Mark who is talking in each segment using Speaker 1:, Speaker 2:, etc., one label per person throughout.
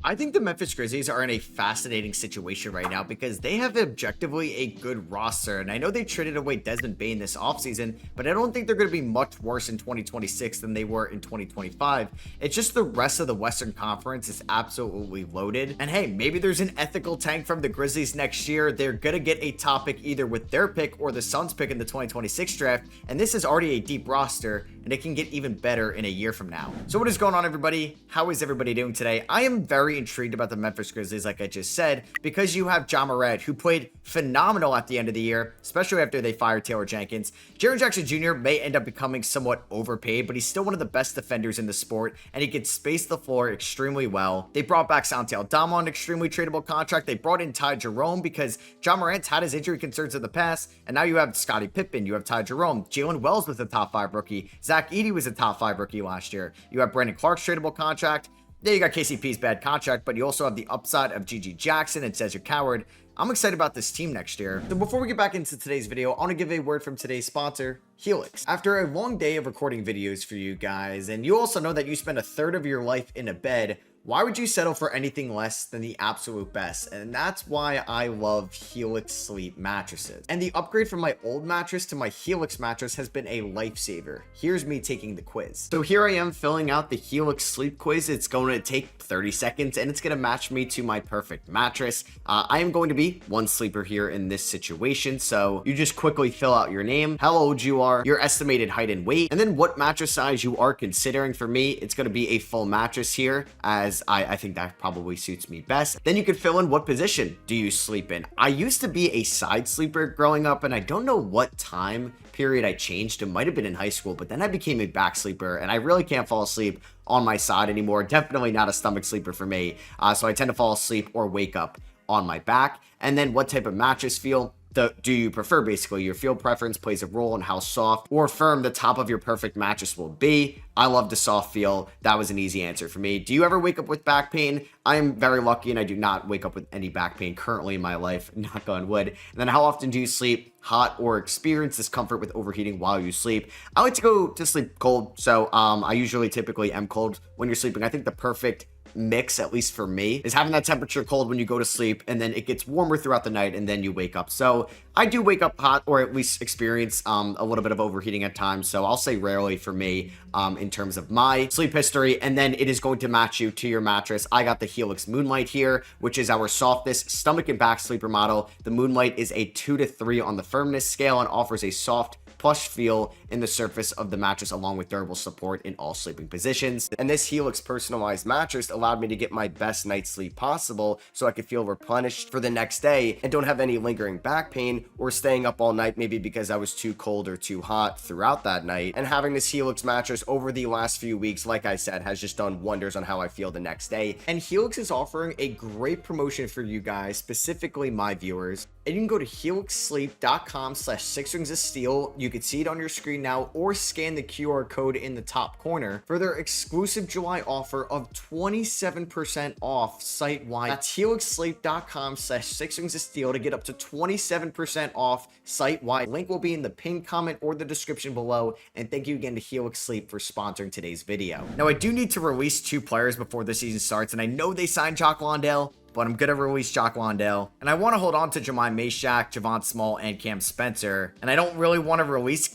Speaker 1: I think the Memphis Grizzlies are in a fascinating situation right now because they have objectively a good roster. And I know they traded away Desmond Bane this offseason, but I don't think they're going to be much worse in 2026 than they were in 2025. It's just the rest of the Western Conference is absolutely loaded. And hey, maybe there's an ethical tank from the Grizzlies next year. They're going to get a top pick either with their pick or the Suns pick in the 2026 draft. And this is already a deep roster, and it can get even better in a year from now. So what is going on, everybody? How is everybody doing today? I am very intrigued about the Memphis Grizzlies, like I just said, because you have Ja Morant, who played phenomenal at the end of the year, especially after they fired Taylor Jenkins. Jaren Jackson Jr. may end up becoming somewhat overpaid, but he's still one of the best defenders in the sport, and he can space the floor extremely well. They brought back Santi Aldama on an extremely tradable contract. They brought in Ty Jerome because Ja Morant's had his injury concerns in the past, and now you have Scottie Pippen, you have Ty Jerome, Jalen Wells was a top 5 rookie, Zach Edey was a top 5 rookie last year. You have Brandon Clark's tradable contract. Yeah, you got KCP's bad contract, but you also have the upside of GG Jackson and Cedric Coward. I'm excited about this team next year. So before we get back into today's video, I want to give a word from today's sponsor, Helix. After a long day of recording videos for you guys, and you also know that you spend a third of your life in a bed, why would you settle for anything less than the absolute best? And that's why I love Helix sleep mattresses. And the upgrade from my old mattress to my Helix mattress has been a lifesaver. Here's me taking the quiz. So here I am filling out the Helix sleep quiz. It's going to take 30 seconds and it's going to match me to my perfect mattress. I am going to be one sleeper here in this situation. So you just quickly fill out your name, how old you are, your estimated height and weight, and then what mattress size you are considering. For me, it's going to be a full mattress here, as I think that probably suits me best. Then you could fill in what position do you sleep in. I used to be a side sleeper growing up, and I don't know what time period I changed. It might have been in high school, but then I became a back sleeper, and I really can't fall asleep on my side anymore. Definitely not a stomach sleeper for me. So I tend to fall asleep or wake up on my back. And then what type of mattress feel do you prefer? Basically, your feel preference plays a role in how soft or firm the top of your perfect mattress will be. I love the soft feel. That was an easy answer for me. Do you ever wake up with back pain? I am very lucky and I do not wake up with any back pain currently in my life, knock on wood. And then how often do you sleep hot or experience discomfort with overheating while you sleep? I like to go to sleep cold. So I usually typically am cold when you're sleeping. I think the perfect mix, at least for me, is having that temperature cold when you go to sleep and then it gets warmer throughout the night and then you wake up. So I do wake up hot or at least experience a little bit of overheating at times. So I'll say rarely for me in terms of my sleep history. And then it is going to match you to your mattress. I got the Helix Moonlight here, which is our softest stomach and back sleeper model. The Moonlight is a 2 to 3 on the firmness scale and offers a soft plush feel in the surface of the mattress along with durable support in all sleeping positions. And this Helix personalized mattress allowed me to get my best night's sleep possible so I could feel replenished for the next day and don't have any lingering back pain or staying up all night maybe because I was too cold or too hot throughout that night. And having this Helix mattress over the last few weeks, like I said, has just done wonders on how I feel the next day. And Helix is offering a great promotion for you guys, specifically my viewers. And you can go to helixsleep.com/6ringsofsteel. You can see it on your screen now or scan the QR code in the top corner for their exclusive July offer of 27% off site-wide. That's helixsleep.com/6ringsofsteel to get up to 27% off site-wide. Link will be in the pinned comment or the description below. And thank you again to Helix Sleep for sponsoring today's video. Now, I do need to release 2 players before the season starts, and I know they signed Jock Landale, but I'm going to release Jock Landale. And I want to hold on to Jemai Meshack, Javon Small, and Cam Spencer. And I don't really want to release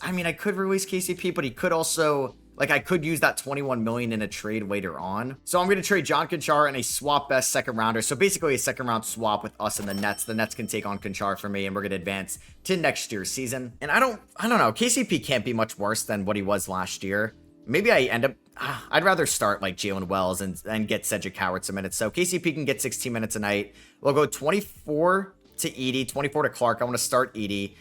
Speaker 1: I could release KCP, but he could also, I could use that $21 million in a trade later on. So I'm going to trade John Conchar and a swap best second rounder. So basically a second round swap with us and the Nets. The Nets can take on Conchar for me, and we're going to advance to next year's season. And I don't know. KCP can't be much worse than what he was last year. Maybe I end up, I'd rather start like Jalen Wells and get Cedric Coward some minutes. So KCP can get 16 minutes a night. We'll go 24 to Edey, 24 to Clark. I want to start Edey.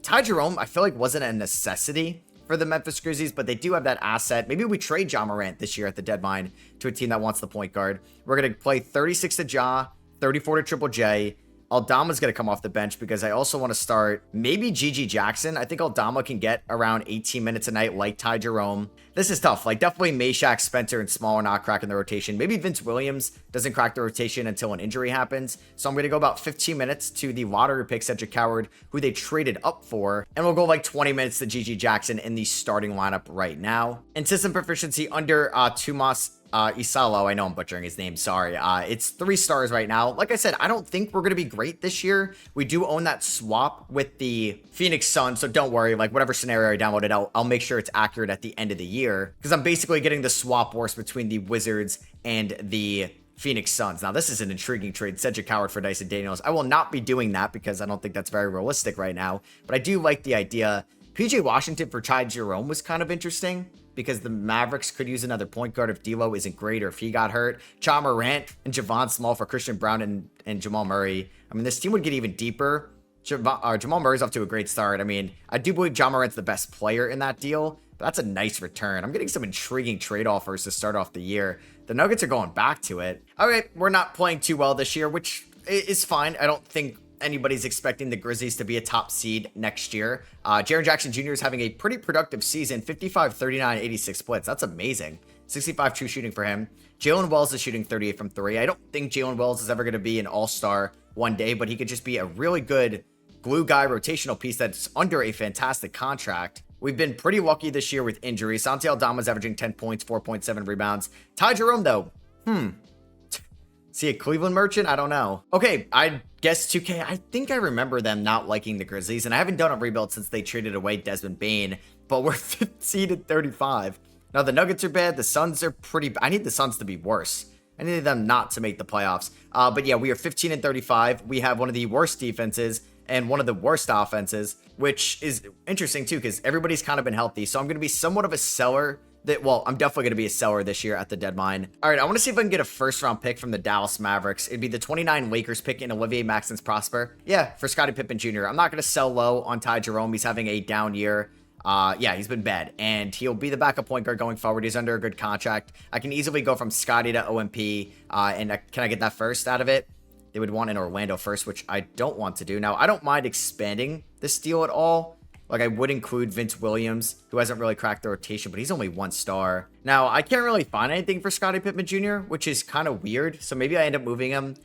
Speaker 1: Ty Jerome, I feel like wasn't a necessity for the Memphis Grizzlies, but they do have that asset. Maybe we trade Ja Morant this year at the deadline to a team that wants the point guard. We're going to play 36 to Ja, 34 to Triple J. Aldama's going to come off the bench because I also want to start maybe GG Jackson. I think Aldama can get around 18 minutes a night like Ty Jerome. This is tough. Definitely Meshack, Spencer, and Small are not cracking the rotation. Maybe Vince Williams doesn't crack the rotation until an injury happens. So I'm going to go about 15 minutes to the lottery pick, Cedric Coward, who they traded up for. And we'll go 20 minutes to GG Jackson in the starting lineup right now. And system proficiency under Tumas Isalo. I know I'm butchering his name. Sorry. It's 3 stars right now. Like I said, I don't think we're going to be great this year. We do own that swap with the Phoenix Suns, so don't worry. Like, whatever scenario I downloaded, I'll make sure it's accurate at the end of the year, because I'm basically getting the swap worse between the Wizards and the Phoenix Suns. Now, this is an intriguing trade. Cedric Howard for Dyson Daniels. I will not be doing that because I don't think that's very realistic right now, but I do like the idea. PJ Washington for Ty Jerome was kind of interesting, because the Mavericks could use another point guard if D'Lo isn't great or if he got hurt. Ja Morant and Javon Small for Christian Brown and Jamal Murray. I mean, this team would get even deeper. Jamal Murray's off to a great start. I mean, I do believe Ja Morant's the best player in that deal, but that's a nice return. I'm getting some intriguing trade offers to start off the year. The Nuggets are going back to it. All right, we're not playing too well this year, which is fine. I don't think anybody's expecting the Grizzlies to be a top seed next year. Jaren Jackson Jr. is having a pretty productive season, 55, 39, 86 splits. That's amazing. 65 true shooting for him. Jalen Wells is shooting 38 from 3. I don't think Jalen Wells is ever going to be an all-star one day, but he could just be a really good glue guy rotational piece that's under a fantastic contract. We've been pretty lucky this year with injuries. Santi Aldama's averaging 10 points, 4.7 rebounds. Ty Jerome, though, is he a Cleveland merchant? I don't know. Okay, I guess 2K, I think I remember them not liking the Grizzlies, and I haven't done a rebuild since they traded away Desmond Bane, but we're 15 and 35. Now, the Nuggets are bad. The Suns are pretty bad. I need the Suns to be worse. I need them not to make the playoffs. But yeah, we are 15 and 35. We have one of the worst defenses and one of the worst offenses, which is interesting too, because everybody's kind of been healthy. So I'm going to be somewhat of a seller. I'm definitely going to be a seller this year at the deadline. All right, I want to see if I can get a first-round pick from the Dallas Mavericks. It'd be the 29 Lakers pick in Olivier Maxence Prosper. Yeah, for Scottie Pippen Jr. I'm not going to sell low on Ty Jerome. He's having a down year. Yeah, he's been bad, and he'll be the backup point guard going forward. He's under a good contract. I can easily go from Scottie to OMP, and can I get that first out of it? They would want an Orlando first, which I don't want to do. Now, I don't mind expanding this deal at all. Like, I would include Vince Williams, who hasn't really cracked the rotation, but he's only 1 star. Now, I can't really find anything for Scottie Pippen Jr., which is kind of weird. So maybe I end up moving him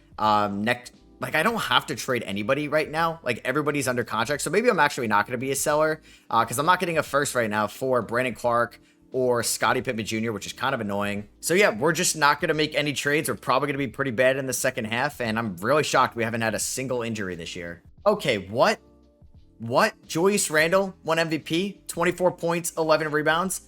Speaker 1: next. Like, I don't have to trade anybody right now. Like, everybody's under contract. So maybe I'm actually not going to be a seller, because I'm not getting a first right now for Brandon Clark or Scottie Pippen Jr., which is kind of annoying. So yeah, we're just not going to make any trades. We're probably going to be pretty bad in the second half, and I'm really shocked we haven't had a single injury this year. Okay, what? Julius Randle won MVP, 24 points, 11 rebounds.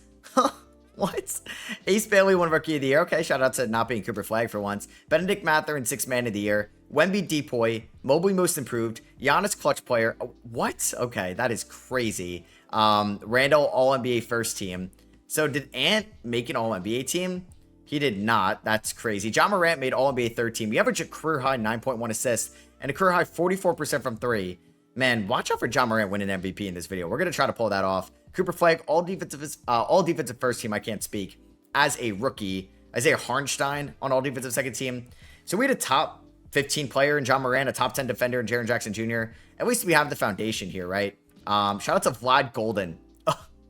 Speaker 1: What? Ace Bailey won Rookie of the Year. Okay, shout out to not being Cooper Flag for once. Benedict Mathurin, 6th Man of the Year. Wemby Depoy, Mobley Most Improved, Giannis Clutch Player. What? Okay, that is crazy. Randall All-NBA First Team. So did Ant make an All-NBA team? He did not. That's crazy. Ja Morant made All-NBA Third Team. He averaged a career-high 9.1 assists and a career-high 44% from 3. Man, watch out for Ja Morant winning MVP in this video. We're going to try to pull that off. Cooper Flag, all defensive first team. I can't speak. As a rookie. Isaiah Hartenstein on all defensive second team. So we had a top 15 player in Ja Morant, a top 10 defender in Jaren Jackson Jr. At least we have the foundation here, right? Shout out to Vlad Golden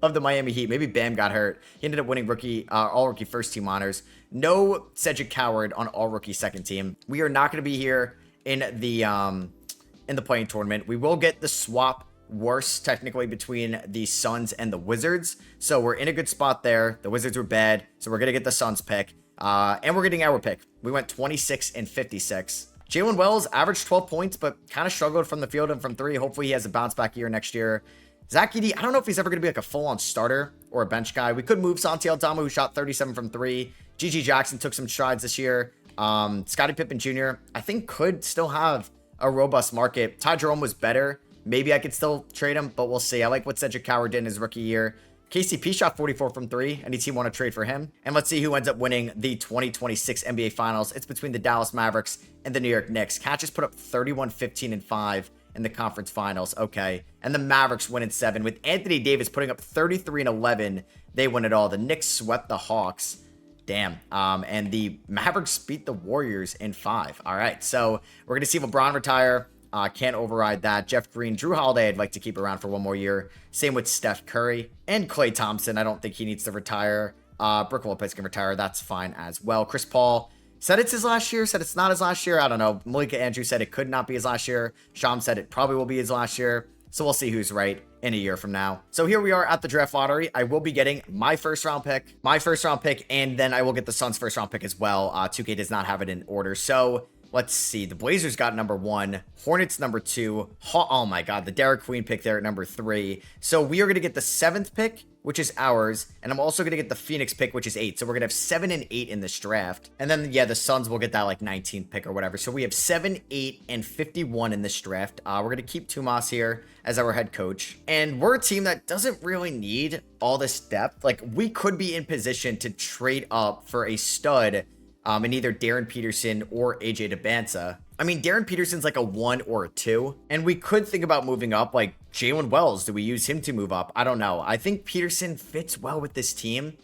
Speaker 1: of the Miami Heat. Maybe Bam got hurt. He ended up winning all-rookie first team honors. No Cedric Howard on all-rookie second team. We are not going to be here in the playing tournament. We will get the swap worse technically between the Suns and the Wizards. So we're in a good spot there. The Wizards were bad, so we're going to get the Suns pick. And we're getting our pick. We went 26 and 56. Jalen Wells averaged 12 points, but kind of struggled from the field and from 3. Hopefully he has a bounce back year next year. Zach Edey, I don't know if he's ever going to be like a full-on starter or a bench guy. We could move Santi Aldama, who shot 37 from 3. Gigi Jackson took some strides this year. Scottie Pippen Jr., I think, could still have a robust market. Ty Jerome was better. Maybe I could still trade him, but we'll see. I like what Cedric Howard did in his rookie year. KCP shot 44 from 3. Any team want to trade for him? And let's see who ends up winning the 2026 NBA Finals. It's between the Dallas Mavericks and the New York Knicks. Cat just put up 31, 15, and 5 in the conference finals. Okay. And the Mavericks win in 7. With Anthony Davis putting up 33 and 11, they win it all. The Knicks swept the Hawks. Damn. And the Mavericks beat the Warriors in 5. All right. So we're going to see LeBron retire. Can't override that. Jeff Green, Drew Holiday, I'd like to keep around for one more year. Same with Steph Curry and Klay Thompson. I don't think he needs to retire. Brook Lopez can retire. That's fine as well. Chris Paul said it's his last year, said it's not his last year. I don't know. Malika Andrews said it could not be his last year. Sham said it probably will be his last year. So we'll see who's right in a year from now. So here we are at the draft lottery. I will be getting my first round pick, and then I will get the Suns' first round pick as well. 2K does not have it in order. So let's see. The Blazers got number 1, Hornets number 2. Oh my God, the Derek Queen pick there at number 3. So we are going to get the 7th pick, which is ours, and I'm also going to get the Phoenix pick, which is 8. So we're going to have 7 and 8 in this draft. And then, yeah, the Suns will get that like 19th pick or whatever. So we have 7, 8, and 51 in this draft. We're going to keep Tumas here as our head coach. And we're a team that doesn't really need all this depth. Like, we could be in position to trade up for a stud in either Darren Peterson or AJ DeBanza. I mean, Darren Peterson's like a 1 or a 2, and we could think about moving up. Like Jalen Wells, do we use him to move up? I don't know. I think Peterson fits well with this team.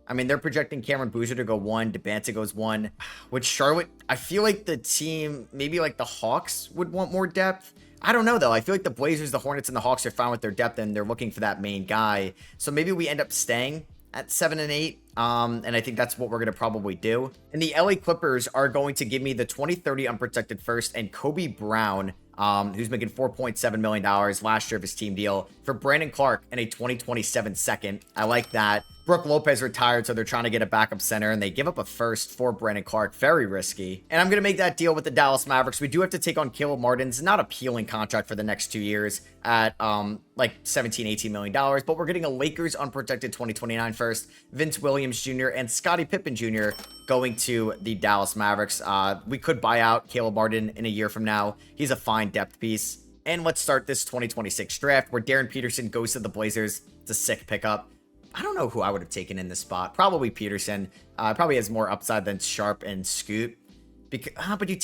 Speaker 1: I mean, they're projecting Cameron Boozer to go 1, DeBanza goes 1. With Charlotte, I feel like the team, maybe like the Hawks would want more depth. I don't know, though. I feel like the Blazers, the Hornets, and the Hawks are fine with their depth, and they're looking for that main guy. So maybe we end up staying at 7 and 8. And I think that's what we're going to probably do. And the LA Clippers are going to give me the 2030 unprotected first and Kobe Brown, who's making $4.7 million last year of his team deal, for Brandon Clark and a 2027 second. I like that. Brooke Lopez retired, so they're trying to get a backup center, and they give up a first for Brandon Clark. Very risky. And I'm going to make that deal with the Dallas Mavericks. We do have to take on Caleb Martin's not appealing contract for the next 2 years at like $17-18 million, but we're getting a Lakers unprotected 2029 first, Vince Williams Jr. and Scottie Pippen Jr. going to the Dallas Mavericks. We could buy out Caleb Martin in a year from now. He's a fine depth piece. And let's start this 2026 draft where Darren Peterson goes to the Blazers. It's a sick pickup. I don't know who I would have taken in this spot. Probably Peterson. Probably has more upside than Sharp and Scoot. But you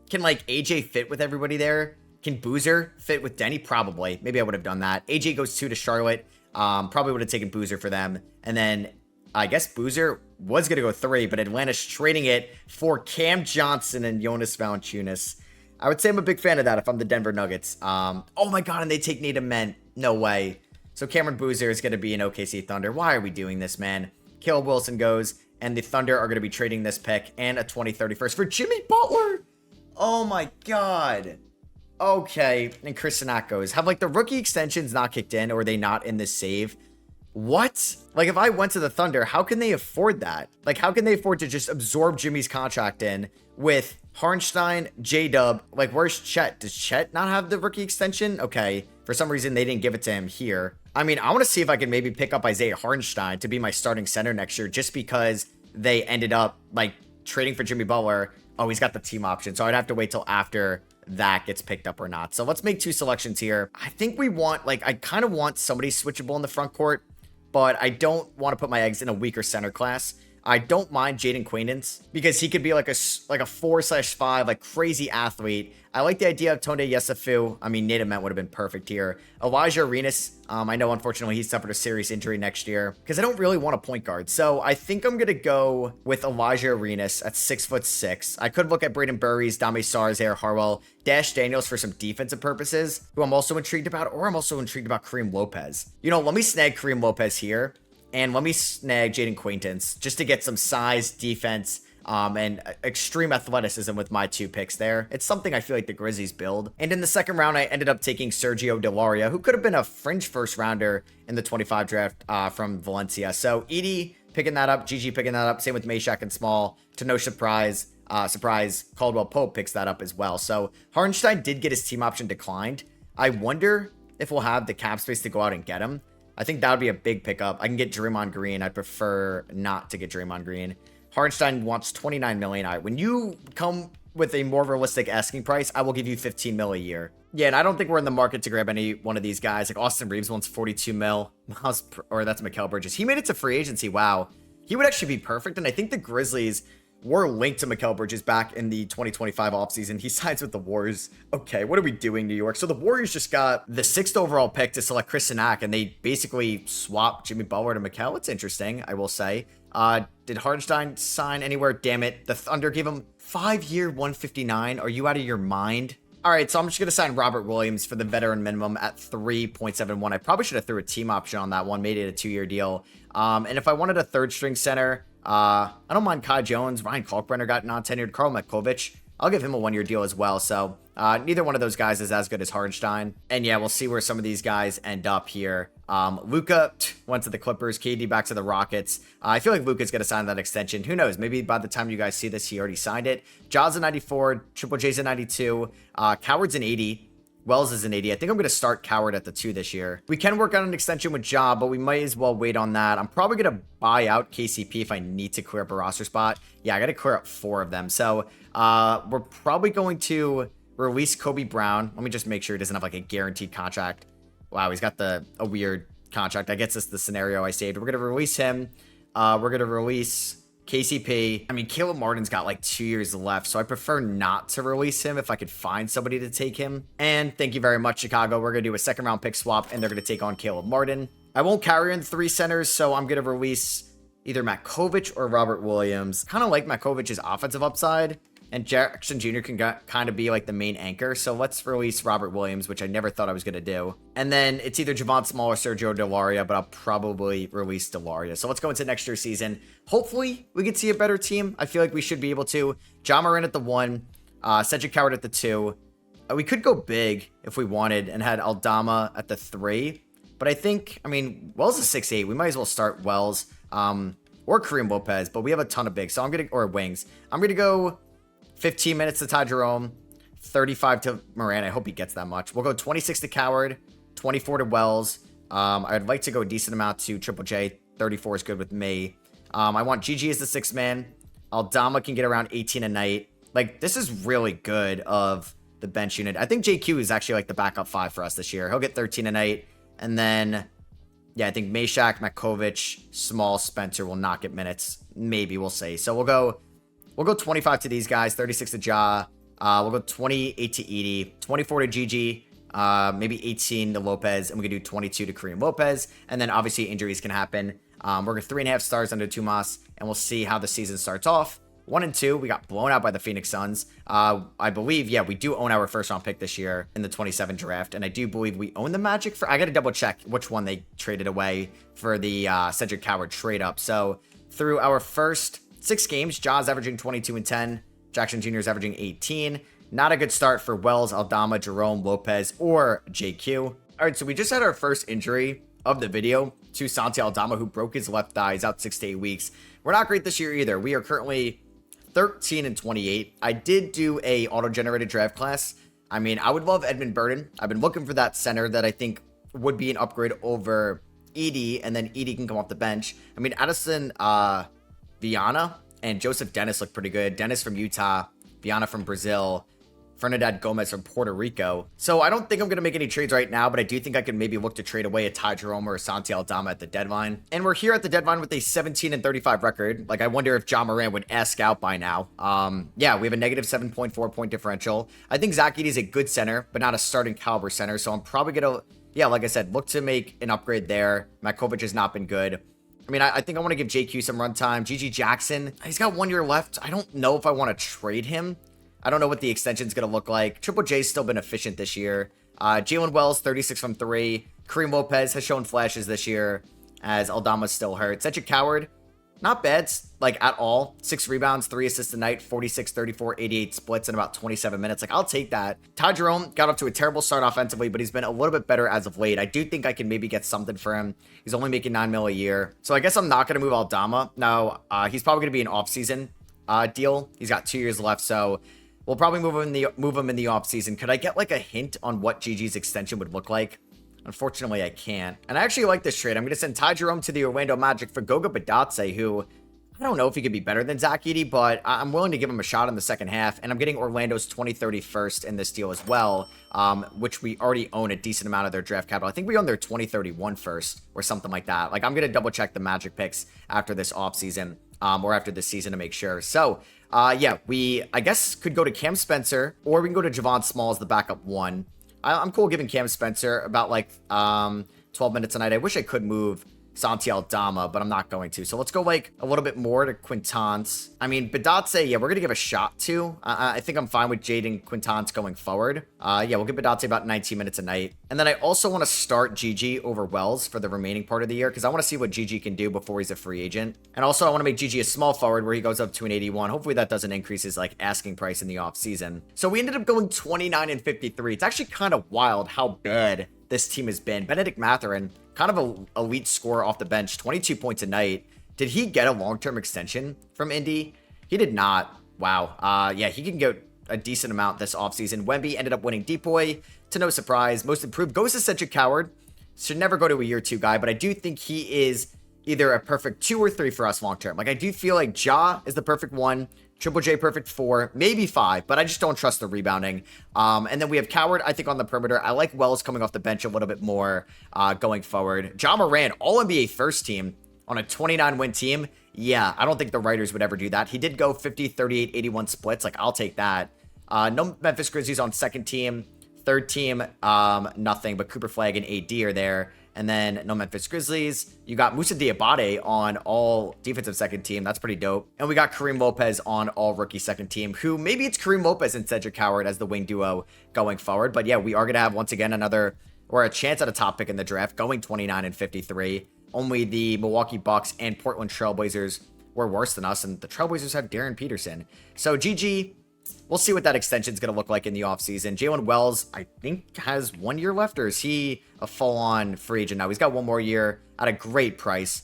Speaker 1: can like AJ fit with everybody there? Can Boozer fit with Denny? Probably. Maybe I would have done that. AJ goes 2 to Charlotte. Probably would have taken Boozer for them. And then I guess Boozer was going to go 3, but Atlanta's trading it for Cam Johnson and Jonas Valanciunas. I would say I'm a big fan of that if I'm the Denver Nuggets. Oh my God, and they take Natum Men. No way. So Cameron Boozer is going to be an OKC Thunder. Why are we doing this, man? Caleb Wilson goes, and the Thunder are going to be trading this pick and a 2031st for Jimmy Butler. Oh my God. Okay, and Chris Sinak goes. Have like the rookie extensions not kicked in, or are they not in this save? What? Like if I went to the Thunder, how can they afford that? Like how can they afford to just absorb Jimmy's contract in with Hartenstein, J-Dub? Like where's Chet? Does Chet not have the rookie extension? Okay, for some reason they didn't give it to him here. I mean, I want to see if I can maybe pick up Isaiah Hartenstein to be my starting center next year, just because they ended up like trading for Jimmy Butler. Oh, he's got the team option, so I'd have to wait till after that gets picked up or not. So let's make 2 selections here. I think we want, like, I kind of want somebody switchable in the front court, but I don't want to put my eggs in a weaker center class. I don't mind Jaden Quaintance because he could be like a 4/5, like crazy athlete. I like the idea of Tonde Yesufu. I mean, Natum Ment would have been perfect here. Elijah Arenas, I know unfortunately he suffered a serious injury next year because I don't really want a point guard. So I think I'm going to go with Elijah Arenas at 6'6". I could look at Braden Burries, Dame Sars, Air Harwell, Dash Daniels for some defensive purposes, who I'm also intrigued about, or I'm also intrigued about Kareem Lopez. You know, let me snag Kareem Lopez here. And let me snag Jaden Quaintance just to get some size, defense, and extreme athleticism with my 2 picks there. It's something I feel like the Grizzlies build. And in the second round, I ended up taking Sergio Delaria, who could have been a fringe first rounder in the 25 draft from Valencia. So Edie picking that up, GG picking that up. Same with Meshack and Small. To no surprise, Caldwell Pope picks that up as well. So Hartenstein did get his team option declined. I wonder if we'll have the cap space to go out and get him. I think that would be a big pickup. I can get Draymond Green. I'd prefer not to get Draymond Green. Hartenstein wants $29 million. When you come with a more realistic asking price, I will give you $15 mil a year. Yeah, and I don't think we're in the market to grab any one of these guys. Like Austin Reeves wants 42 mil. Or that's Mikal Bridges. He made it to free agency. Wow. He would actually be perfect. And I think the Grizzlies were linked to Mikal Bridges back in the 2025 offseason. He signs with the Warriors. Okay, what are we doing, New York? So the Warriors just got the 6th overall pick to select Chris Sinak, and they basically swapped Jimmy Butler to Mikal. It's interesting, I will say. Did Hartenstein sign anywhere? Damn it. The Thunder gave him 5-year 159. Are you out of your mind? All right, so I'm just going to sign Robert Williams for the veteran minimum at 3.71. I probably should have threw a team option on that one, made it a 2-year deal. And if I wanted a 3rd string center, I don't mind Kai Jones. Ryan Kalkbrenner got non-tenured. Karl Metkovic, I'll give him a 1-year deal as well. So neither one of those guys is as good as Hardenstein. And yeah, we'll see where some of these guys end up here. Luka went to the Clippers, KD back to the Rockets. I feel like Luka's going to sign that extension. Who knows? Maybe by the time you guys see this, he already signed it. Ja's a 94, Triple J's a 92, Coward's an 80. Wells is an 80. I think I'm going to start Coward at the 2 this year. We can work on an extension with Ja, but we might as well wait on that. I'm probably going to buy out KCP if I need to clear up a roster spot. Yeah, I got to clear up 4 of them. So we're probably going to release Kobe Brown. Let me just make sure he doesn't have like a guaranteed contract. Wow, he's got a weird contract. I guess this is the scenario I saved. We're going to release him. We're going to release KCP. I mean, Caleb Martin's got like 2 years left, so I prefer not to release him if I could find somebody to take him. And thank you very much, Chicago. We're going to do a 2nd-round pick swap, and they're going to take on Caleb Martin. I won't carry in 3 centers, so I'm going to release either Matkovic or Robert Williams. Kind of like Matkovic's offensive upside, and Jackson Jr. can kind of be like the main anchor. So let's release Robert Williams, which I never thought I was going to do. And then it's either Javon Small or Sergio Delaria, but I'll probably release Delaria. So let's go into next year's season. Hopefully we can see a better team. I feel like we should be able to. Ja Morant at the 1, Cedric Coward at the 2. We could go big if we wanted and had Aldama at the 3. But I think, I mean, Wells is 6'8". We might as well start Wells or Kareem Lopez, but we have a ton of bigs. So I'm going to, or wings. I'm going to go 15 minutes to Ty Jerome, 35 to Morant. I hope he gets that much. We'll go 26 to Coward, 24 to Wells. I'd like to go a decent amount to Triple J. 34 is good with me. I want GG as the 6th man. Aldama can get around 18 a night. Like, this is really good of the bench unit. I think JQ is actually like the backup 5 for us this year. He'll get 13 a night. And then, yeah, I think Meshack, Matkovic, Small, Spencer will not get minutes. Maybe, we'll see. So we'll go 25 to these guys, 36 to Ja. We'll go 28 to Edie, 24 to Gigi, maybe 18 to Lopez, and we can do 22 to Kareem Lopez. And then obviously injuries can happen. We're going 3.5 stars under Tumas, and we'll see how the season starts off. 1 and 2, we got blown out by the Phoenix Suns. I believe, yeah, we do own our 1st-round pick this year in the 27 draft, and I do believe we own the Magic for. I got to double check which one they traded away for the Cedric Coward trade up. So through our first 6 games, Ja's averaging 22 and 10. Jackson Jr. is averaging 18. Not a good start for Wells, Aldama, Jerome, Lopez, or JQ. All right, so we just had our first injury of the video to Santi Aldama, who broke his left thigh. He's out 6 to 8 weeks. We're not great this year either. We are currently 13 and 28. I did do a auto-generated draft class. I mean, I would love Edmund Burden. I've been looking for that center that I think would be an upgrade over Edie, and then Edie can come off the bench. I mean, Addison, Viana and Joseph Dennis look pretty good. Dennis from Utah, Viana from Brazil, Fernandad Gomez from Puerto Rico. So I don't think I'm going to make any trades right now, but I do think I could maybe look to trade away a Ty Jerome or a Santi Aldama at the deadline. And we're here at the deadline with a 17 and 35 record. Like, I wonder if Ja Morant would ask out by now. Yeah, we have a negative 7.4 point differential. I think Zach Edey's a good center, but not a starting caliber center. So I'm probably going to, yeah, like I said, look to make an upgrade there. Matkovic has not been good. I mean, I think I want to give JQ some runtime. GG Jackson, he's got 1 year left. I don't know if I want to trade him. I don't know what the extension is going to look like. Triple J's still been efficient this year. Jalen Wells, 36 from 3. Kareem Lopez has shown flashes this year as Aldama's still hurt. Cedric Coward, not bad, like, at all. 6 rebounds, 3 assists a night, 46, 34, 88 splits in about 27 minutes. Like, I'll take that. Ty Jerome got off to a terrible start offensively, but he's been a little bit better as of late. I do think I can maybe get something for him. He's only making $9 million a year. So I guess I'm not going to move Aldama. Now, he's probably going to be an offseason deal. He's got 2 years left, so we'll probably move him in the offseason. Could I get, like, a hint on what GG's extension would look like? Unfortunately, I can't. And I actually like this trade. I'm going to send Ty Jerome to the Orlando Magic for Goga Badatse, who I don't know if he could be better than Zach Edey, but I'm willing to give him a shot in the second half. And I'm getting Orlando's 2030 first in this deal as well, which we already own a decent amount of their draft capital. I think we own their 2031 first or something like that. Like, I'm going to double check the Magic picks after this offseason or after this season to make sure. So, yeah, I guess, could go to Cam Spencer, or we can go to Javon Small as the backup 1. I'm cool giving Cam Spencer about, like, 12 minutes a night. I wish I could move Santi Aldama, but I'm not going to. So let's go like a little bit more to Quintans. I mean, Badate, yeah, we're going to give a shot to. I think I'm fine with Jaden Quintans going forward. Yeah, we'll give Badate about 19 minutes a night. And then I also want to start GG over Wells for the remaining part of the year because I want to see what GG can do before he's a free agent. And also I want to make GG a small forward where he goes up to an 81. Hopefully that doesn't increase his like asking price in the offseason. So we ended up going 29 and 53. It's actually kind of wild how bad this team has been. Benedict Mathurin, kind of an elite scorer off the bench, 22 points a night. Did he get a long-term extension from Indy? He did not. Wow. Yeah, he can get a decent amount this offseason. Wemby ended up winning Deep Boy, to no surprise. Most improved goes to Cedric Coward. Should never go to a year 2 guy, but I do think he is either a perfect 2 or 3 for us long-term. Like, I do feel like Ja is the perfect 1, Triple J perfect 4, maybe 5, but I just don't trust the rebounding. And then we have Coward, I think, on the perimeter. I like Wells coming off the bench a little bit more going forward. Ja Morant, All-NBA first team on a 29-win team. Yeah, I don't think the writers would ever do that. He did go 50, 38, 81 splits. Like, I'll take that. No Memphis Grizzlies on second team. Third team, nothing, but Cooper Flag and AD are there. And then no Memphis Grizzlies. You got Moussa Diabate on all defensive second team. That's pretty dope. And we got Kareem Lopez on all rookie second team, who maybe it's Kareem Lopez and Cedric Coward as the wing duo going forward. But yeah, we are going to have once again another, or a chance at a top pick in the draft, going 29 and 53. Only the Milwaukee Bucks and Portland Trailblazers were worse than us, and the Trailblazers have Darren Peterson. So GG. We'll see what that extension is going to look like in the offseason. Jalen Wells, I think, has 1 year left, or is he a full-on free agent now? He's got 1 more year at a great price.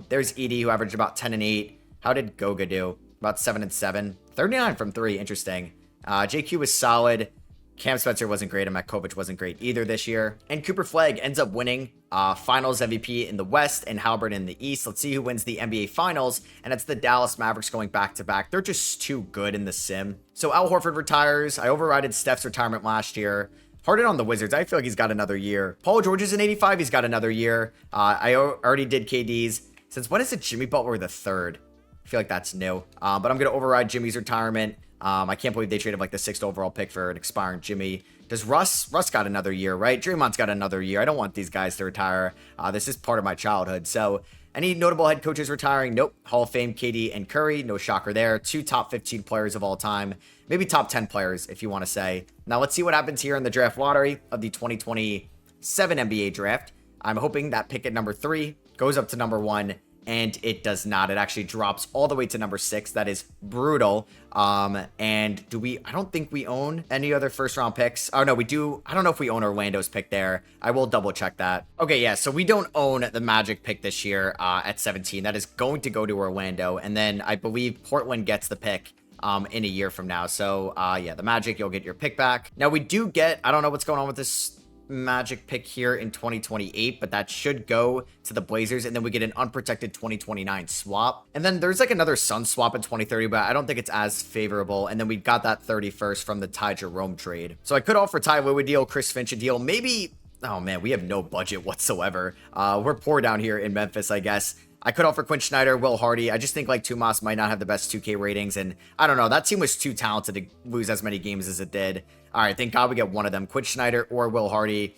Speaker 1: There's Edie, who averaged about 10 and 8. How did Goga do? About 7 and 7. 39 from 3. Interesting. JQ was solid. Cam Spencer wasn't great, and Matkovic wasn't great either this year. And Cooper Flag ends up winning Finals MVP in the West and Halbert in the East. Let's see who wins the NBA Finals, and it's the Dallas Mavericks going back-to-back. They're just too good in the sim. So Al Horford retires. I overrided Steph's retirement last year. Harden on the Wizards. I feel like he's got another year. Paul George is an 85. He's got another year. I already did KD's. Since when is it Jimmy Butler the third? I feel like that's new. But I'm going to override Jimmy's retirement. I can't believe they traded like the 6th overall pick for an expiring Jimmy. Does Russ got another year, right? Draymond's got another year. I don't want these guys to retire. This is part of my childhood. So any notable head coaches retiring? Nope. Hall of Fame, KD and Curry. No shocker there. 2 top 15 players of all time. Maybe top 10 players, if you want to say. Now let's see what happens here in the draft lottery of the 2027 NBA draft. I'm hoping that pick at number 3 goes up to number 1. And it does not. It actually drops all the way to number 6. That is brutal. And I don't think we own any other first round picks. Oh no, we do. I don't know if we own Orlando's pick there. I will double check that. Okay, yeah, so we don't own the Magic pick this year at 17. That is going to go to Orlando. And then I believe Portland gets the pick in a year from now. So yeah, the Magic, you'll get your pick back. Now we do get, I don't know what's going on with this Magic pick here in 2028, but that should go to the Blazers, and then we get an unprotected 2029 swap. And then there's like another Sun swap in 2030, but I don't think it's as favorable. And then we got that 31st from the Ty Jerome trade. So I could offer Ty Lue a deal, Chris Finch a deal, maybe. Oh man, we have no budget whatsoever. We're poor down here in Memphis, I guess. I could offer Quinn Snyder, Will Hardy. I just think like Tumas might not have the best 2K ratings, and I don't know. That team was too talented to lose as many games as it did. All right, thank God we get one of them, Quinn Snyder or Will Hardy.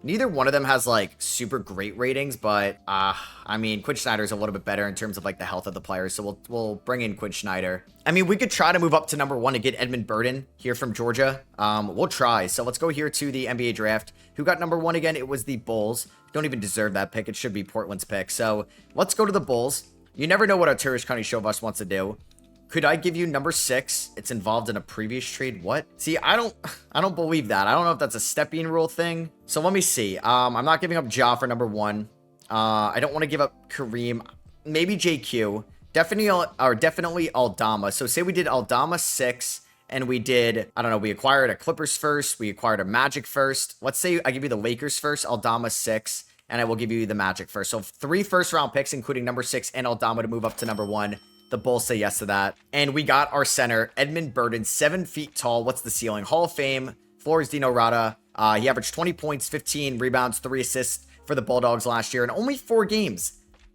Speaker 1: Neither one of them has like super great ratings, but I mean, Quinn Snyder is a little bit better in terms of like the health of the players, so we'll bring in Quinn Snyder. I mean, we could try to move up to number 1 and get Edmund Burden here from Georgia. We'll try. So let's go here to the NBA draft. Who got number 1 again? It was the Bulls. Don't even deserve that pick. It should be Portland's pick. So let's go to the Bulls. You never know what Arturas Karnisovas wants to do. Could I give you number 6? It's involved in a previous trade. What? See, I don't believe that. I don't know if that's a stepping rule thing. So let me see. I'm not giving up Ja for number 1. I don't want to give up Kareem. Maybe JQ. Definitely Aldama. So say we did Aldama 6 and we did, I don't know, we acquired a Clippers first. We acquired a Magic first. Let's say I give you the Lakers first, Aldama 6, and I will give you the Magic first. So 3 first-round picks, including number 6 and Aldama to move up to number 1. The Bulls say yes to that. And we got our center, Edmund Burden, 7 feet tall. What's the ceiling? Hall of Fame, Flores Dino Rada. He averaged 20 points, 15 rebounds, 3 assists for the Bulldogs last year in only 4 games.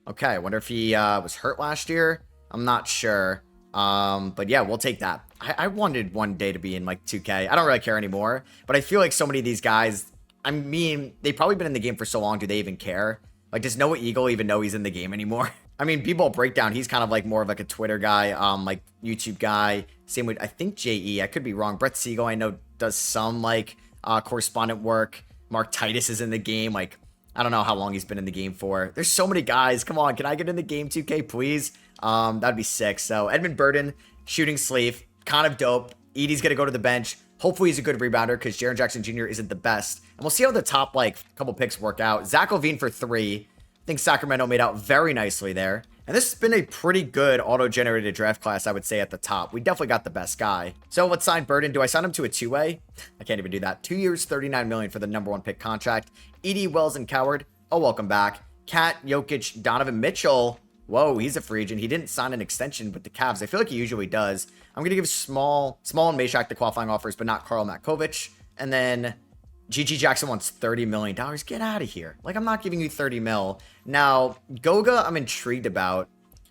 Speaker 1: Okay, I wonder if he was hurt last year. I'm not sure. But yeah, we'll take that. I wanted one day to be in like 2K. I don't really care anymore. But I feel like so many of these guys, I mean, they've probably been in the game for so long. Do they even care? Like, does Noah Eagle even know he's in the game anymore? I mean, B-Ball Breakdown, he's kind of like more of like a Twitter guy, like YouTube guy. Same with, I think, JE. I could be wrong. Brett Siegel, I know, does some like correspondent work. Mark Titus is in the game. Like, I don't know how long he's been in the game for. There's so many guys. Come on, can I get in the game 2K, please? That'd be sick. So Edmund Burden, shooting sleeve, kind of dope. Edie's gonna go to the bench. Hopefully he's a good rebounder because Jaren Jackson Jr. isn't the best. And we'll see how the top like couple picks work out. Zach LaVine for 3. I think Sacramento made out very nicely there. And this has been a pretty good auto-generated draft class, I would say, at the top. We definitely got the best guy. So let's sign Burden. Do I sign him to a two-way? I can't even do that. 2 years, $39 million for the number 1 pick contract. Edie, Wells, and Coward. Oh, welcome back. Cat, Jokic, Donovan Mitchell. Whoa, he's a free agent. He didn't sign an extension with the Cavs. I feel like he usually does. I'm going to give Small and Meshack the qualifying offers, but not Karl Matkovic. And then GG Jackson wants $30 million. Get out of here. Like, I'm not giving you 30 mil. Now, Goga, I'm intrigued about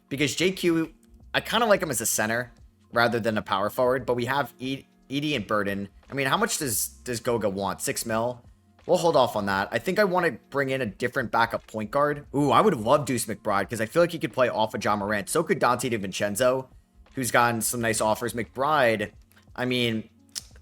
Speaker 1: because JQ, I kind of like him as a center rather than a power forward, but we have Edie and Burden. I mean, how much does Goga want? 6 mil? We'll hold off on that. I think I want to bring in a different backup point guard. Ooh, I would love Deuce McBride because I feel like he could play off of John Morant. So could Dante DiVincenzo, who's gotten some nice offers. McBride, I mean,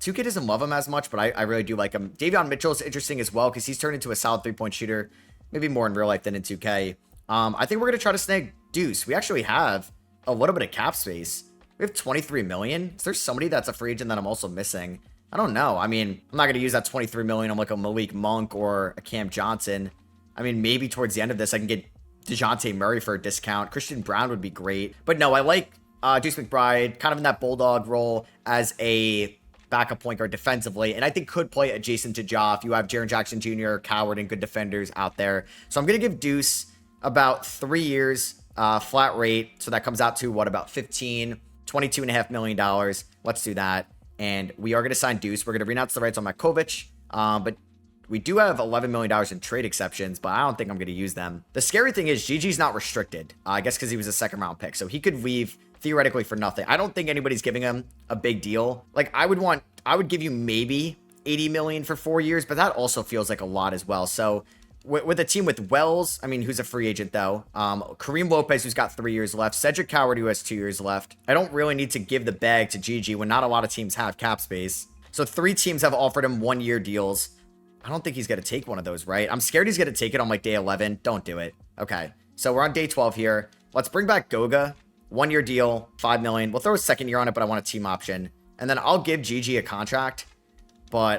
Speaker 1: 2K doesn't love him as much, but I really do like him. Davion Mitchell is interesting as well because he's turned into a solid 3-point shooter, maybe more in real life than in 2K. I think we're going to try to snag Deuce. We actually have a little bit of cap space. We have 23 million. Is there somebody that's a free agent that I'm also missing? I don't know. I mean, I'm not going to use that 23 million on like a Malik Monk or a Cam Johnson. I mean, maybe towards the end of this, I can get DeJounte Murray for a discount. Christian Brown would be great. But no, I like Deuce McBride kind of in that bulldog role as a backup point guard defensively, and I think could play adjacent to Ja if you have Jaren Jackson Jr., Coward, and good defenders out there. So I'm going to give Deuce about 3 years, flat rate. So that comes out to what, about $22.5 million. Let's do that. And we are going to sign Deuce. We're going to renounce the rights on Matkovic. But we do have $11 million in trade exceptions, but I don't think I'm going to use them. The scary thing is Gigi's not restricted. I guess because he was a second round pick. So he could leave theoretically for nothing. I don't think anybody's giving him a big deal. Like I would give you maybe 80 million for 4 years, but that also feels like a lot as well. So with a team with Wells, I mean, who's a free agent though, Kareem Lopez, who's got 3 years left, Cedric Coward, who has 2 years left. I don't really need to give the bag to Gigi when not a lot of teams have cap space. So 3 teams have offered him 1-year deals. I don't think he's going to take one of those, right? I'm scared he's going to take it on like day 11. Don't do it. Okay. So we're on day 12 here. Let's bring back Goga. 1-year deal, 5 million. We'll throw a second year on it, but I want a team option. And then I'll give Gigi a contract, but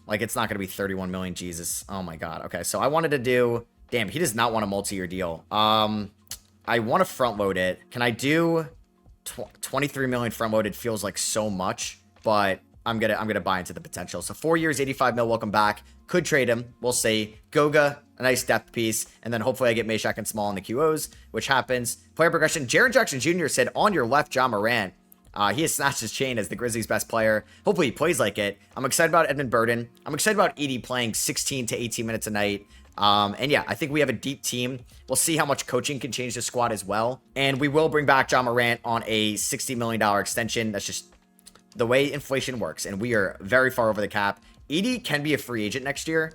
Speaker 1: it's not going to be 31 million. Jesus. Oh my God. Okay. So I wanted to do, damn, he does not want a multi-year deal. I want to front load it. Can I do 23 million front loaded? Feels like so much, but I'm going to buy into the potential. So 4 years, 85 mil. Welcome back. Could trade him. We'll see. Goga, a nice depth piece. And then hopefully I get Meshack and Small in the QOs, which happens. Player progression. Jaren Jackson Jr. said on your left, John Morant. He has snatched his chain as the Grizzlies' best player. Hopefully he plays like it. I'm excited about Edmund Burden. I'm excited about Edie playing 16 to 18 minutes a night. And yeah, I think we have a deep team. We'll see how much coaching can change the squad as well. And we will bring back John Morant on a $60 million extension. That's just the way inflation works. And we are very far over the cap. Edie can be a free agent next year.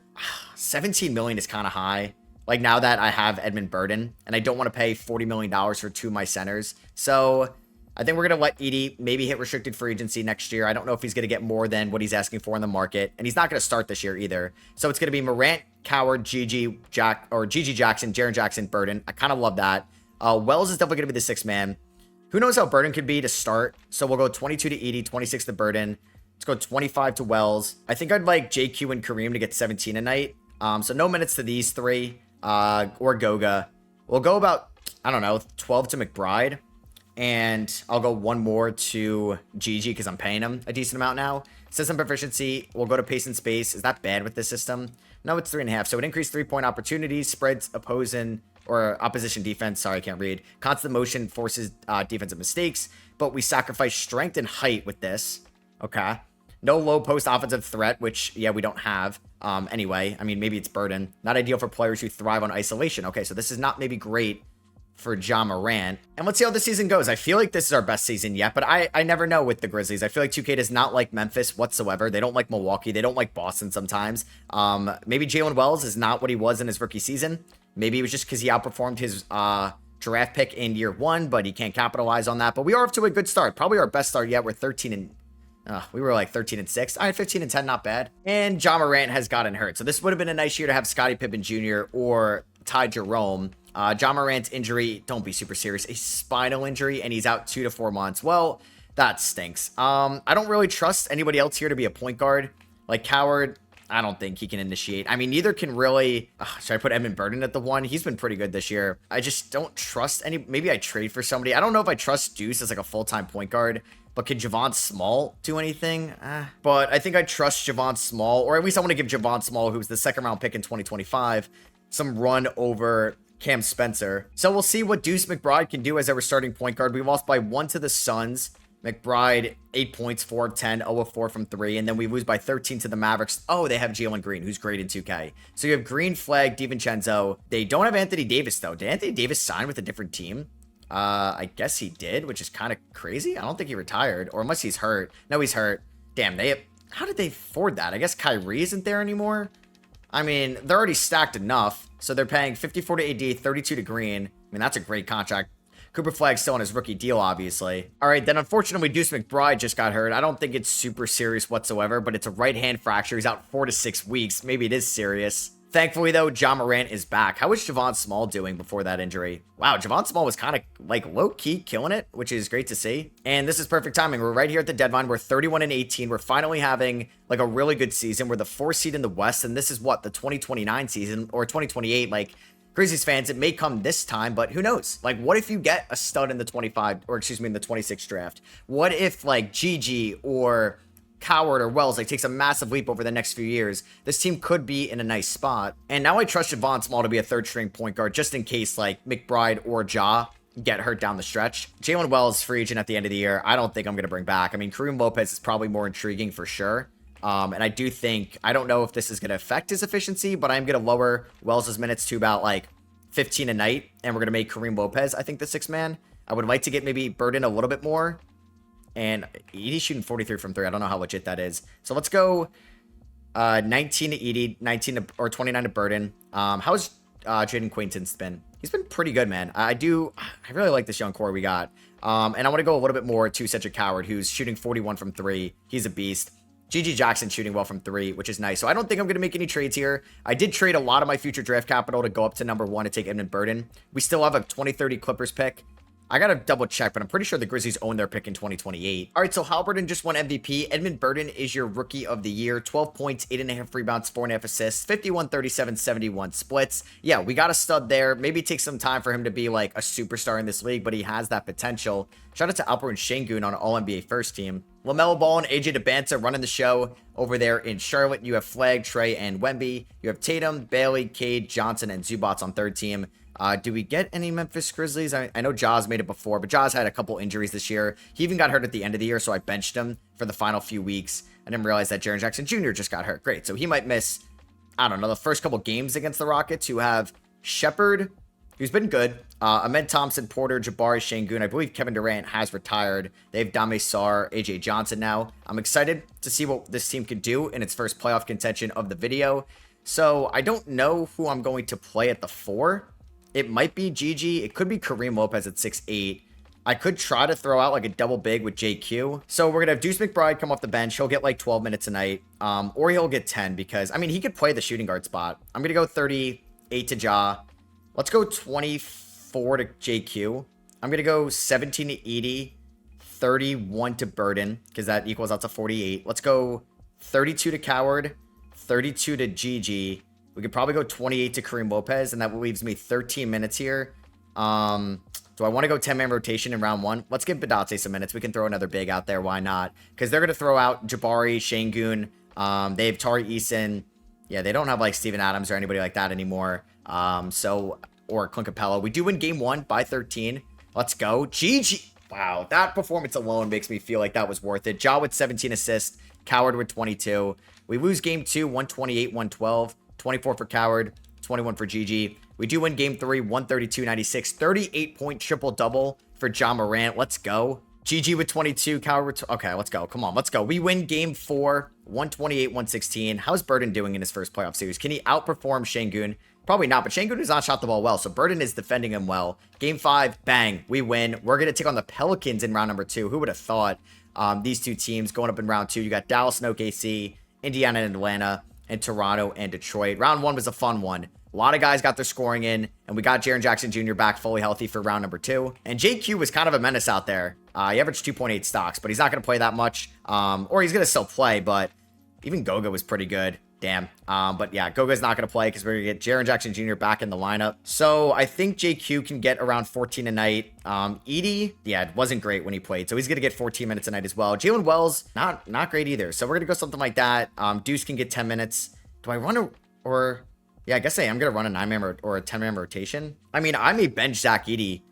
Speaker 1: 17 million is kind of high. Like now that I have Edmund Burden and I don't want to pay $40 million for 2 of my centers. So I think we're going to let Edie maybe hit restricted free agency next year. I don't know if he's going to get more than what he's asking for in the market. And he's not going to start this year either. So it's going to be Morant, Coward, Gigi Jackson, Jaren Jackson, Burden. I kind of love that. Wells is definitely going to be the 6th man. Who knows how Burden could be to start. So we'll go 22 to Edie, 26 to Burden. Let's go 25 to Wells. I think I'd like JQ and Kareem to get 17 a night. So no minutes to these 3 or Goga. We'll go about, I don't know, 12 to McBride. And I'll go 1 more to Gigi because I'm paying him a decent amount now. System proficiency, we'll go to pace and space. Is that bad with this system? No, it's 3.5. So it increased 3-point opportunities, spreads opposition defense. Sorry, I can't read. Constant motion forces defensive mistakes, but we sacrifice strength and height with this. Okay. No low post offensive threat, which, yeah, we don't have. Anyway, I mean, maybe it's Burden. Not ideal for players who thrive on isolation. Okay, so this is not maybe great for Ja Morant. And let's see how the season goes. I feel like this is our best season yet, but I never know with the Grizzlies. I feel like 2K does not like Memphis whatsoever. They don't like Milwaukee. They don't like Boston sometimes. Maybe Jalen Wells is not what he was in his rookie season. Maybe it was just because he outperformed his draft pick in year 1, but he can't capitalize on that. But we are off to a good start. Probably our best start yet. We're 13 and... we were like 13-6. I had 15-10, not bad. And Ja Morant has gotten hurt. So this would have been a nice year to have Scottie Pippen Jr. or Ty Jerome. Ja Morant's injury, don't be super serious, a spinal injury, and he's out 2 to 4 months. Well, that stinks. I don't really trust anybody else here to be a point guard. Like Coward, I don't think he can initiate. I mean, neither can really... should I put Edmund Burden at the 1? He's been pretty good this year. I just don't trust any... Maybe I trade for somebody. I don't know if I trust Deuce as like a full-time point guard. But can Javon Small do anything? But I think I trust Javon Small, or at least I want to give Javon Small, who's the second-round pick in 2025, some run over Cam Spencer. So we'll see what Deuce McBride can do as our starting point guard. We lost by 1 to the Suns. McBride, 8 points, 4 of 10, 0 of 4 from 3. And then we lose by 13 to the Mavericks. Oh, they have Jalen Green, who's great in 2K. So you have Green, Flag, DiVincenzo. They don't have Anthony Davis, though. Did Anthony Davis sign with a different team? I guess he did, which is kind of crazy. I don't think he retired, or unless he's hurt. No, he's hurt. Damn, how did they afford that? I guess Kyrie isn't there anymore. I mean, they're already stacked enough, so they're paying 54 to AD, 32 to Green. I mean, that's a great contract. Cooper Flagg's still on his rookie deal, obviously. All right, then unfortunately, Deuce McBride just got hurt. I don't think it's super serious whatsoever, but it's a right hand fracture. He's out 4 to 6 weeks. Maybe it is serious. Thankfully, though, Ja Morant is back. How was Javon Small doing before that injury? Wow, Javon Small was kind of like low-key killing it, which is great to see. And this is perfect timing. We're right here at the deadline. We're 31-18. We're finally having like a really good season. We're the 4th seed in the West, and this is what, the 2029 season or 2028. Like, Grizzlies fans, it may come this time, but who knows? Like, what if you get a stud in the 25, or excuse me, in the 26 draft? What if like Gigi or Coward or Wells like takes a massive leap over the next few years? This team could be in a nice spot. And now I trust Javon Small to be a 3rd string point guard just in case like McBride or Ja get hurt down the stretch. Jalen Wells, free agent at the end of the year. I don't think I'm going to bring back. I mean, Kareem Lopez is probably more intriguing for sure. And I do think, I don't know if this is going to affect his efficiency, but I'm going to lower Wells' minutes to about like 15 a night. And we're going to make Kareem Lopez, I think, the 6th man. I would like to get maybe Burden a little bit more. And Edie's shooting 43 from 3. I don't know how legit that is. So let's go 19 to Edie, 19 to, or 29 to Burden. How's Jaden Quainton's been? He's been pretty good, man. I really like this young core we got. And I want to go a little bit more to Cedric Coward, who's shooting 41 from 3. He's a beast. GG Jackson shooting well from 3, which is nice. So I don't think I'm going to make any trades here. I did trade a lot of my future draft capital to go up to number 1 to take Edmund Burden. We still have a 2030 Clippers pick. I gotta double check, but I'm pretty sure the Grizzlies own their pick in 2028. All right, so Halliburton just won MVP. Edmund Burden is your rookie of the year. 12 points, 8.5 rebounds, 4.5 assists, 51, 37, 71 splits. Yeah, we got a stud there. Maybe it takes some time for him to be like a superstar in this league, but he has that potential. Shout out to Alperen Şengün on All-NBA first team. LaMelo Ball and AJ DeBanza running the show over there in Charlotte. You have Flag, Trey, and Wemby. You have Tatum, Bailey, Cade, Johnson, and Zubats on third team. Do we get any Memphis Grizzlies? I know Jaws made it before, but Jaws had a couple injuries this year. He even got hurt at the end of the year, so I benched him for the final few weeks. I didn't realize that Jaren Jackson Jr. just got hurt. Great. So he might miss, I don't know, the first couple games against the Rockets. You have Shepherd, who's been good. Ahmed Thompson, Porter, Jabari, Şengün. I believe Kevin Durant has retired. They have Dame Sarr, AJ Johnson now. I'm excited to see what this team could do in its first playoff contention of the video. So I don't know who I'm going to play at the 4. It might be Gigi. It could be Kareem Lopez at 6'8". I could try to throw out like a double big with JQ. So we're going to have Deuce McBride come off the bench. He'll get like 12 minutes a night. Or he'll get 10 because, I mean, he could play the shooting guard spot. I'm going to go 38 to Ja. Let's go 24 to JQ. I'm going to go 17 to Edie. 31 to Burden because that equals out to 48. Let's go 32 to Coward. 32 to Gigi. We could probably go 28 to Kareem Lopez, and that leaves me 13 minutes here. Do I want to go 10-man rotation in round 1? Let's give Badate some minutes. We can throw another big out there. Why not? Because they're going to throw out Jabari, Şengün. They have Tari Eason. Yeah, they don't have like Steven Adams or anybody like that anymore. Or Clint Capella. We do win game 1 by 13. Let's go. Gigi. Wow, that performance alone makes me feel like that was worth it. Ja with 17 assists. Coward with 22. We lose game 2, 128, 112. 24 for Coward, 21 for Gigi. We do win game 3, 132-96, 38-point triple-double for Ja Morant. Let's go. GG with 22. Okay, let's go. Come on, let's go. We win game 4, 128-116. How's Burden doing in his first playoff series? Can he outperform Şengün? Probably not, but Şengün has not shot the ball well, so Burden is defending him well. Game 5, bang, we win. We're going to take on the Pelicans in round number 2. Who would have thought? These two teams going up in round 2. You got Dallas and OKC, Indiana and Atlanta, and Toronto and Detroit. Round 1 was a fun one. A lot of guys got their scoring in, and we got Jaren Jackson Jr. back fully healthy for round number 2. And JQ was kind of a menace out there. He averaged 2.8 stocks, but he's not going to play that much. Or he's going to still play, but even Goga was pretty good. Damn. But yeah, Goga's not going to play because we're going to get Jaren Jackson Jr. back in the lineup. So I think JQ can get around 14 a night. Edie, yeah, it wasn't great when he played. So he's going to get 14 minutes a night as well. Jalen Wells, not great either. So we're going to go something like that. Deuce can get 10 minutes. Do I run or... Yeah, I guess I am going to run a 9-man or a 10-man rotation. I mean, I may bench Zach Edey.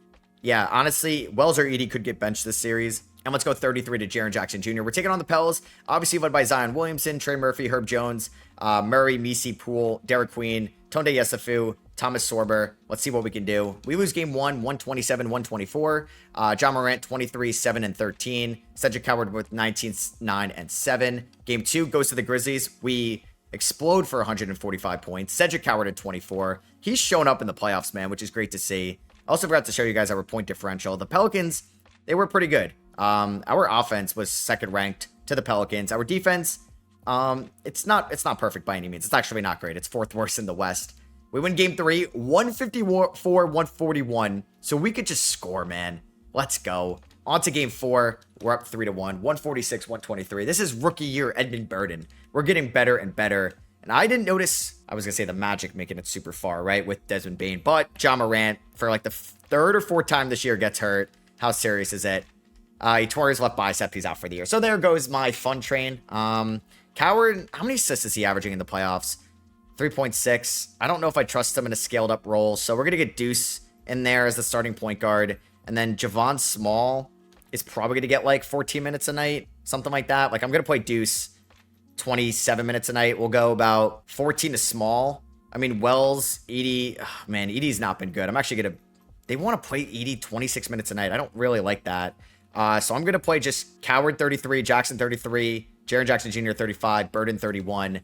Speaker 1: Yeah, honestly, Wells or Edey could get benched this series. And let's go 33 to Jaren Jackson Jr. We're taking on the Pels, obviously led by Zion Williamson, Trey Murphy, Herb Jones, Murray, Misi, Poole, Derek Queen, Tonde Yesufu, Thomas Sorber. Let's see what we can do. We lose game 1, 127-124. Ja Morant, 23, 7, and 13. Cedric Howard with 19, 9, and 7. Game 2 goes to the Grizzlies. We explode for 145 points. Cedric Howard at 24. He's shown up in the playoffs, man, which is great to see. I also forgot to show you guys our point differential. The Pelicans, they were pretty good. Our offense was second ranked to the Pelicans. Our defense, it's not perfect by any means. It's actually not great. It's 4th worst in the West. We win game 3, 154-141. So we could just score, man. Let's go. On to game 4. We're up 3-1, 146-123. This is rookie year Edmund Burden. We're getting better and better. And I didn't notice, I was going to say the Magic making it super far, right, with Desmond Bane. But Ja Morant, for like the 3rd or 4th time this year, gets hurt. How serious is it? He tore his left bicep. He's out for the year. So there goes my fun train. Coward, how many assists is he averaging in the playoffs? 3.6. I don't know if I trust him in a scaled up role. So we're going to get Deuce in there as the starting point guard. And then Javon Small is probably going to get like 14 minutes a night. Something like that. Like I'm going to play Deuce 27 minutes a night. We'll go about 14 to Small. I mean, Wells, Edey. Oh, man, Edey's not been good. I'm actually going to... They want to play Edey 26 minutes a night. I don't really like that. So I'm going to play just Coward 33, Jackson 33, Jaren Jackson Jr. 35, Burden 31.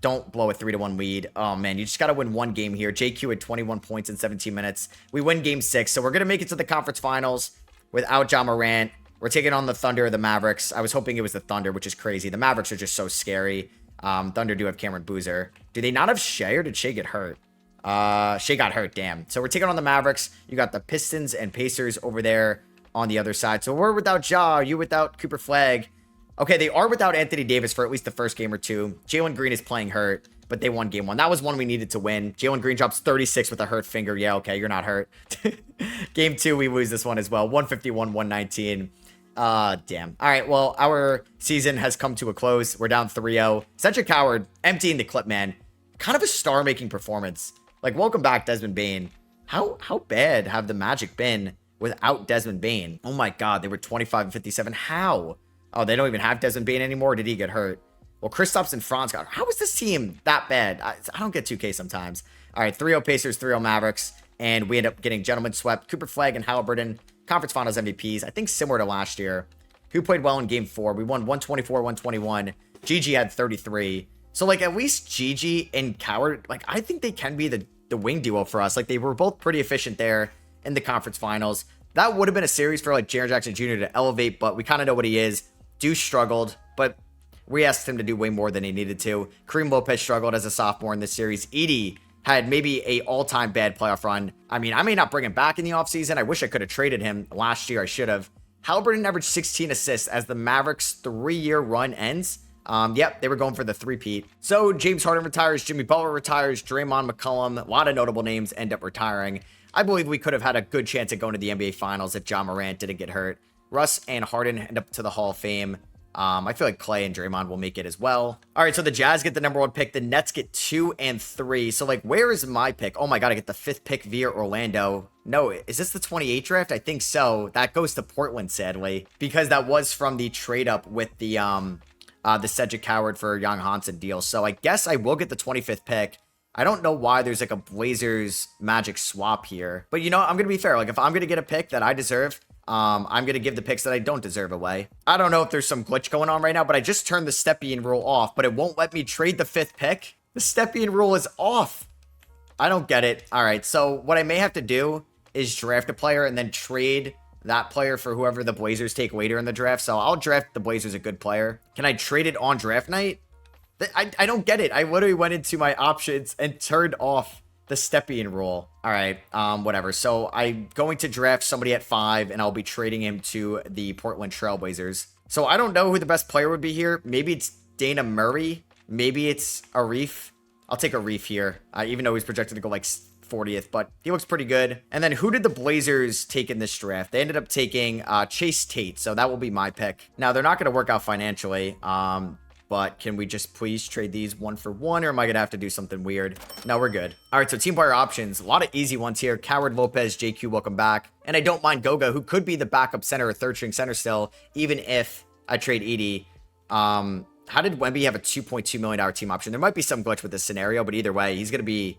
Speaker 1: Don't blow a 3-1 lead. Oh, man, you just got to win one game here. JQ had 21 points in 17 minutes. We win game 6, so we're going to make it to the conference finals without Ja Morant. We're taking on the Thunder or the Mavericks. I was hoping it was the Thunder, which is crazy. The Mavericks are just so scary. Thunder do have Cameron Boozer. Do they not have Shea, or did Shea get hurt? Shea got hurt, damn. So we're taking on the Mavericks. You got the Pistons and Pacers over there on the other side. So we're without Ja, you without Cooper Flagg. Okay, they are without Anthony Davis for at least the first game or two. Jalen Green is playing hurt, but they won game 1. That was one we needed to win. Jalen Green drops 36 with a hurt finger. Yeah, okay, you're not hurt. Game 2, we lose this one as well. 151-119. Damn. All right, well, our season has come to a close. We're down 3-0. Cedric Howard emptying the clip, man. Kind of a star-making performance. Like, welcome back, Desmond Bane. How bad have the Magic been without Desmond Bane? Oh my God, they were 25-57. How? Oh, they don't even have Desmond Bane anymore? Did he get hurt? Well, Kristaps and Franz got... How is this team that bad? I don't get 2K sometimes. All right, 3-0 Pacers, 3-0 Mavericks, and we end up getting gentlemen swept. Cooper Flagg and Halliburton, conference finals MVPs. I think similar to last year. Who played well in game 4? We won 124-121. Gigi had 33. So, like, at least Gigi and Coward, like, I think they can be the wing duo for us. Like, they were both pretty efficient there in the conference finals. That would have been a series for, like, Jaren Jackson Jr. to elevate, but we kind of know what he is. Deuce struggled, but we asked him to do way more than he needed to. Kareem Lopez struggled as a sophomore in this series. Edey had maybe a all-time bad playoff run. I mean, I may not bring him back in the offseason. I wish I could have traded him last year. I should have. Halliburton averaged 16 assists as the Mavericks' 3-year run ends. Yep, they were going for the three-peat. So James Harden retires, Jimmy Butler retires, Draymond McCollum, a lot of notable names end up retiring. I believe we could have had a good chance at going to the NBA Finals if Ja Morant didn't get hurt. Russ and Harden end up to the Hall of Fame. I feel like Clay and Draymond will make it as well. All right, so the Jazz get the number 1 pick. The Nets get 2 and 3. So, like, where is my pick? Oh, my God, I get the 5th pick via Orlando. No, is this the 28 draft? I think so. That goes to Portland, sadly, because that was from the trade-up with the Cedric Howard for Young Hansen deal. So, I guess I will get the 25th pick. I don't know why there's like a Blazers Magic swap here. But you know, I'm going to be fair. Like if I'm going to get a pick that I deserve, I'm going to give the picks that I don't deserve away. I don't know if there's some glitch going on right now, but I just turned the Stepien rule off, but it won't let me trade the 5th pick. The Stepien rule is off. I don't get it. All right, so what I may have to do is draft a player and then trade that player for whoever the Blazers take later in the draft. So I'll draft the Blazers a good player. Can I trade it on draft night? I don't get it. I literally went into my options and turned off the Stepien rule. All right, whatever. So I'm going to draft somebody at 5, and I'll be trading him to the Portland Trailblazers. So I don't know who the best player would be here. Maybe it's Dana Murray. Maybe it's Arif. I'll take Arif here, even though he's projected to go like 40th, but he looks pretty good. And then who did the Blazers take in this draft? They ended up taking Chase Tate, so that will be my pick. Now, they're not going to work out financially, but can we just please trade these 1 for 1, or am I going to have to do something weird? No, we're good. All right, so team player options. A lot of easy ones here. Coward, Lopez, JQ, welcome back. And I don't mind Goga, who could be the backup center or third-string center still, even if I trade Edie. How did Wemby have a $2.2 million team option? There might be some glitch with this scenario, but either way, he's going to be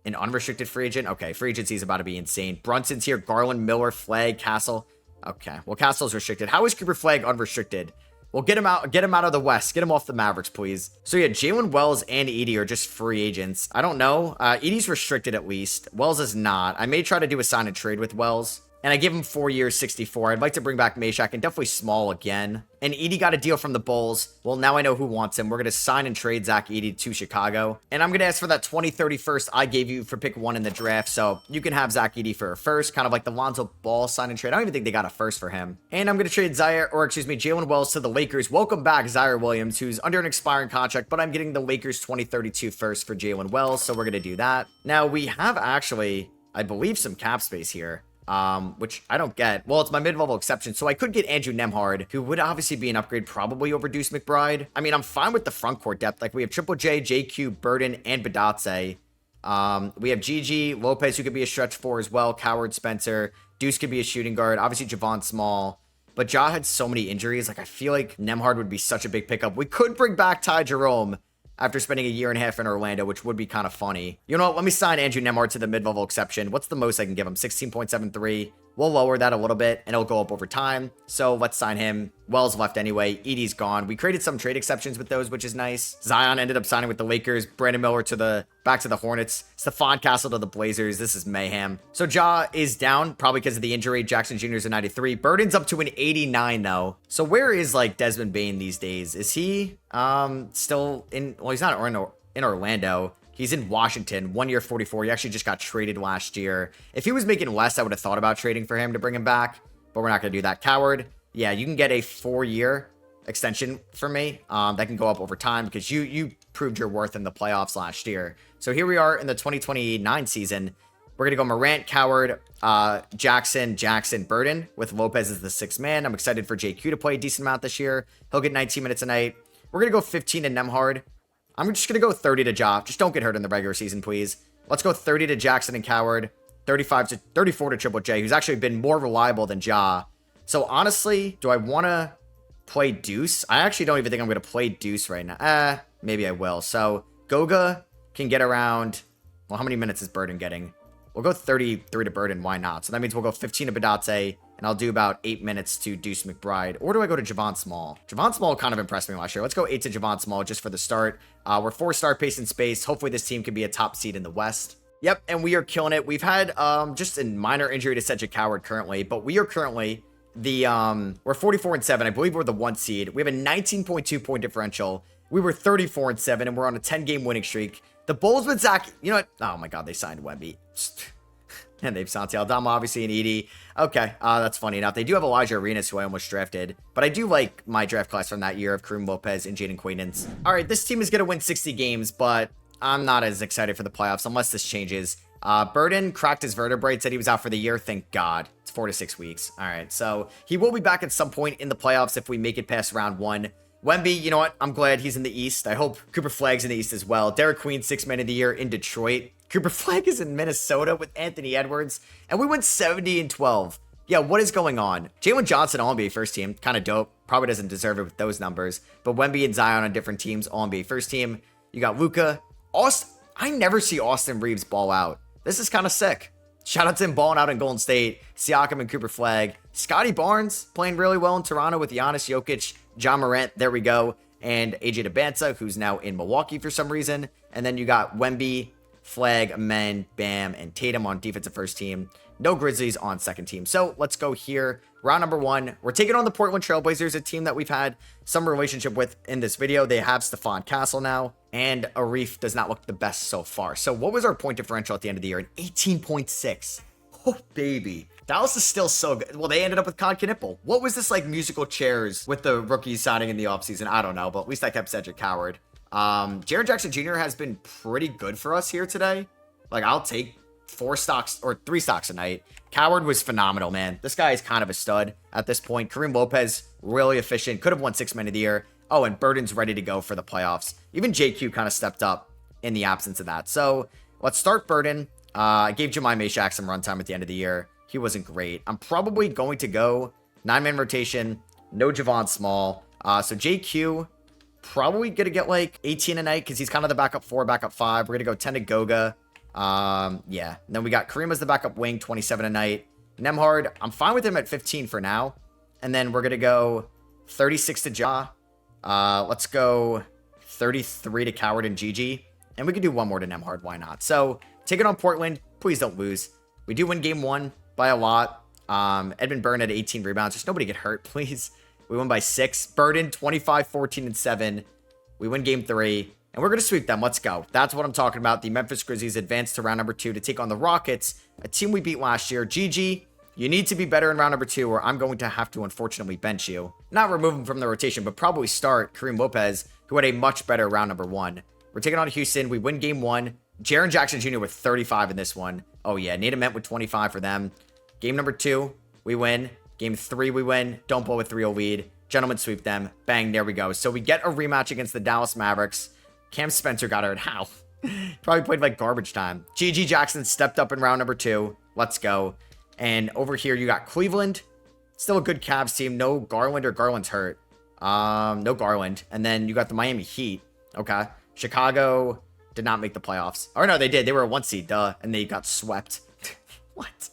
Speaker 1: an unrestricted free agent. Okay, free agency is about to be insane. Brunson's here. Garland, Miller, Flagg, Castle. Okay, well, Castle's restricted. How is Cooper Flagg unrestricted? Well, get him out of the West. Get him off the Mavericks, please. So yeah, Jalen Wells and Edie are just free agents. I don't know. Edie's restricted at least. Wells is not. I may try to do a sign and trade with Wells. And I give him 4 years, 64. I'd like to bring back Meshack and definitely Small again. And Edie got a deal from the Bulls. Well, now I know who wants him. We're going to sign and trade Zach Edey to Chicago. And I'm going to ask for that 2031st I gave you for pick 1 in the draft. So you can have Zach Edey for a first, kind of like the Lonzo Ball sign and trade. I don't even think they got a first for him. And I'm going to trade Jalen Wells to the Lakers. Welcome back, Zaire Williams, who's under an expiring contract, but I'm getting the Lakers 2032 first for Jalen Wells. So we're going to do that. Now we have actually, I believe, some cap space here. Which I don't get. Well, it's my mid-level exception, so I could get Andrew Nembhard, who would obviously be an upgrade, probably over Deuce McBride. I mean, I'm fine with the front court depth. Like, we have Triple J, JQ, Burden, and Badatse. We have Gigi, Lopez, who could be a stretch 4 as well, Coward, Spencer, Deuce could be a shooting guard, obviously Javon Small. But Ja had so many injuries, like, I feel like Nembhard would be such a big pickup. We could bring back Ty Jerome after spending a year and a half in Orlando, which would be kind of funny. You know what? Let me sign Andrew Nembhard to the mid-level exception. What's the most I can give him? 16.73. We'll lower that a little bit, and it'll go up over time. So let's sign him. Wells left anyway. Edie's gone. We created some trade exceptions with those, which is nice. Zion ended up signing with the Lakers. Brandon Miller back to the Hornets. Stephon Castle to the Blazers. This is mayhem. So Ja is down, probably because of the injury. Jackson Jr. is a 93. Burden's up to an 89, though. So where is, like, Desmond Bane these days? Is he still in... Well, he's not in Orlando. He's in Washington, 1 year, 44. He actually just got traded last year. If he was making less, I would have thought about trading for him to bring him back, but we're not going to do that. Coward, yeah, you can get a 4-year extension for me. That can go up over time because you proved your worth in the playoffs last year. So here we are in the 2029 season. We're going to go Morant, Coward, Jackson, Burden, with Lopez as the 6th man. I'm excited for JQ to play a decent amount this year. He'll get 19 minutes a night. We're going to go 15 to Nembhard. I'm just going to go 30 to Ja. Just don't get hurt in the regular season, please. Let's go 30 to Jackson and Coward. 34 to Triple J, who's actually been more reliable than Ja. So honestly, do I want to play Deuce? I actually don't even think I'm going to play Deuce right now. Maybe I will. So Goga can get around... Well, how many minutes is Burden getting? We'll go 33 to Burden. Why not? So that means we'll go 15 to Badatse, and I'll do about 8 minutes to Deuce McBride. Or do I go to Javon Small? Javon Small kind of impressed me last year. Let's go 8 to Javon Small just for the start. We're 4-star pace and space. Hopefully this team can be a top seed in the West. Yep, and we are killing it. We've had just a minor injury to Cedric Coward currently, but we are currently the we're 44-7. I believe we're the 1 seed. We have a 19.2 point differential. We were 34-7, and we're on a 10-game winning streak. The Bulls with Zach, you know what? Oh my God, they signed Wemby. And they've Santi Aldama, obviously, and Edie. Okay, that's funny enough. They do have Elijah Arenas, who I almost drafted. But I do like my draft class from that year of Kareem Lopez and Jaden Quaidance. All right, this team is going to win 60 games, but I'm not as excited for the playoffs unless this changes. Burden cracked his vertebrae, said he was out for the year. Thank God. It's 4 to 6 weeks. All right, so he will be back at some point in the playoffs if we make it past round 1. Wemby, you know what? I'm glad he's in the East. I hope Cooper Flagg's in the East as well. Derek Queen, 6th man of the year in Detroit. Cooper Flagg is in Minnesota with Anthony Edwards. And we went 70-12. Yeah, what is going on? Jalen Johnson, All-NBA first team. Kind of dope. Probably doesn't deserve it with those numbers. But Wemby and Zion on different teams. All-NBA first team. You got Luka. I never see Austin Reeves ball out. This is kind of sick. Shout out to him balling out in Golden State. Siakam and Cooper Flag. Scotty Barnes playing really well in Toronto with Giannis, Jokic, John Morant. There we go. And AJ DeBanza, who's now in Milwaukee for some reason. And then you got Wemby, Flag, Amen, Bam, and Tatum on defensive first team. No Grizzlies on second team. So let's go here. Round number 1. We're taking on the Portland Trailblazers, a team that we've had some relationship with in this video. They have Stephon Castle now, and Arif does not look the best so far. So what was our point differential at the end of the year? An 18.6. Oh, baby. Dallas is still so good. Well, they ended up with Con Knipple. What was this, like, musical chairs with the rookies signing in the offseason? I don't know, but at least I kept Cedric Coward. Jaren Jackson Jr. has been pretty good for us here today. Like, I'll take 4 stocks or 3 stocks a night. Coward was phenomenal, man. This guy is kind of a stud at this point. Kareem Lopez, really efficient. Could have won 6 men of the year. Oh, and Burden's ready to go for the playoffs. Even JQ kind of stepped up in the absence of that. So let's start Burden. I gave Jemai Mashak some runtime at the end of the year. He wasn't great. I'm probably going to go 9-man rotation. No Javon Small. So JQ probably going to get like 18 a night because he's kind of the backup 4, backup 5. We're going to go 10 to Goga. Yeah. And then we got Kareem as the backup wing, 27 a night. Nembhard, I'm fine with him at 15 for now. And then we're going to go 36 to Ja. Let's go 33 to Coward and Gigi. And we could do one more to Nembhard. Why not? So take it on Portland. Please don't lose. We do win game 1 by a lot. Edmund Byrne at 18 rebounds. Just nobody get hurt, please. We win by 6. Burden, 25, 14, and 7. We win game 3. And we're going to sweep them. Let's go. That's what I'm talking about. The Memphis Grizzlies advance to round number 2 to take on the Rockets, a team we beat last year. GG, you need to be better in round number 2 or I'm going to have to unfortunately bench you. Not remove him from the rotation, but probably start Kareem Lopez, who had a much better round number 1. We're taking on Houston. We win game 1. Jaren Jackson Jr. with 35 in this one. Oh, yeah. Nate Ament with 25 for them. Game number 2, we win. Game 3, we win. Don't blow a 3-0 lead. Gentlemen sweep them. Bang, there we go. So we get a rematch against the Dallas Mavericks. Cam Spencer got hurt. How? Probably played like garbage time. GG Jackson stepped up in round number 2. Let's go. And over here, you got Cleveland. Still a good Cavs team. No Garland or Garland's hurt. No Garland. And then you got the Miami Heat. Okay. Chicago did not make the playoffs. Or no, they did. They were a 1 seed. Duh. And they got swept. What?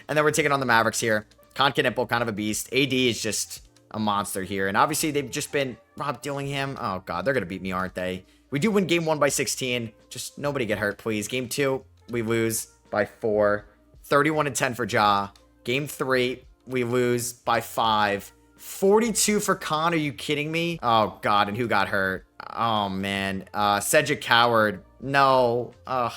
Speaker 1: And then we're taking on the Mavericks here. Con Knipple, kind of a beast. AD is just a monster here. And obviously, they've just been Rob Dillingham. Oh, God. They're going to beat me, aren't they? We do win game 1 by 16. Just nobody get hurt, please. Game 2, we lose by 4. 31 and 10 for Ja. Game 3, we lose by 5. 42 for Con. Are you kidding me? Oh, God. And who got hurt? Oh, man. Cedric Coward. No. Ugh.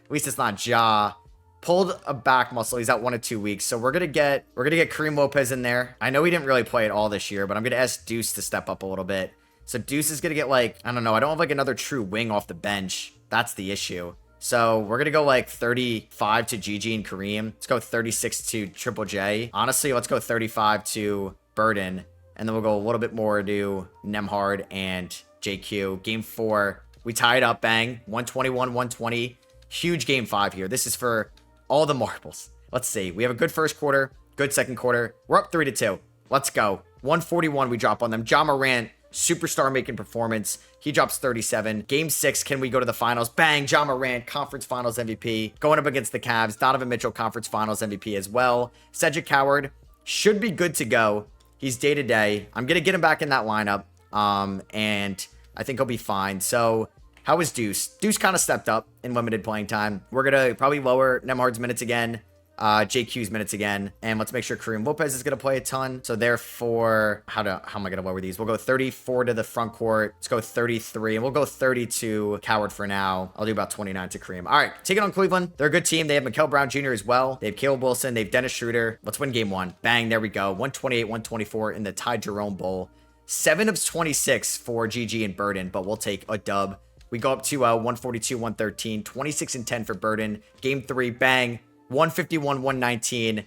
Speaker 1: At least it's not Ja. Pulled a back muscle. He's out 1 to 2 weeks. So we're gonna get Kareem Lopez in there. I know he didn't really play at all this year, but I'm gonna ask Deuce to step up a little bit. So Deuce is going to get like, I don't know. I don't have like another true wing off the bench. That's the issue. So we're going to go like 35 to Gigi and Kareem. Let's go 36 to Triple J. Honestly, let's go 35 to Burden. And then we'll go a little bit more to Nembhard and JQ. Game 4, we tied up, bang. 121-120. Huge game 5 here. This is for all the marbles. Let's see. We have a good first quarter, good second quarter. We're up 3-2. Let's go. 141 we drop on them. John Morant, superstar making performance. He drops 37. Game 6, can we go to the finals? Bang, John Morant, conference finals MVP. Going up against the Cavs. Donovan Mitchell, conference finals MVP as well. Cedric Coward should be good to go. He's day-to-day. I'm going to get him back in that lineup. And I think he'll be fine. So how is Deuce? Deuce kind of stepped up in limited playing time. We're going to probably lower Nembhard's minutes again. JQ's minutes again. And let's make sure Kareem Lopez is going to play a ton. So therefore, how am I going to lower these? We'll go 34 to the front court. Let's go 33. And we'll go 30 to Coward for now. I'll do about 29 to Kareem. All right, taking on Cleveland. They're a good team. They have Mikal Brown Jr. as well. They have Caleb Wilson. They have Dennis Schroeder. Let's win game 1. Bang, there we go. 128-124 in the Ty Jerome Bowl. 7 of 26 for GG and Burden, but we'll take a dub. We go up to 142-113. 26 and 10 for Burden. Game 3, bang. 151-119,